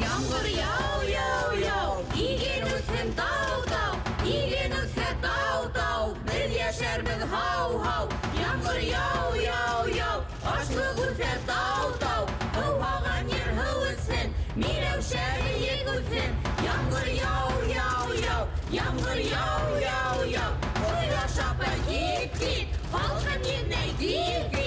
Yağmur yağ yağ yağ, İgeniz hem dağ dağ, İgeniz hem dağ dağ, biz yaşarmız hav hav. Yağmur yağ yağ yağ, açlığız hem dağ dağ, hıvağan yer hıvısın, mirev şehri yegülsün. Yağmur yağ yağ yağ, yağmur yağ yağ yağ, kuyla şapa git git, halkın yerine git git.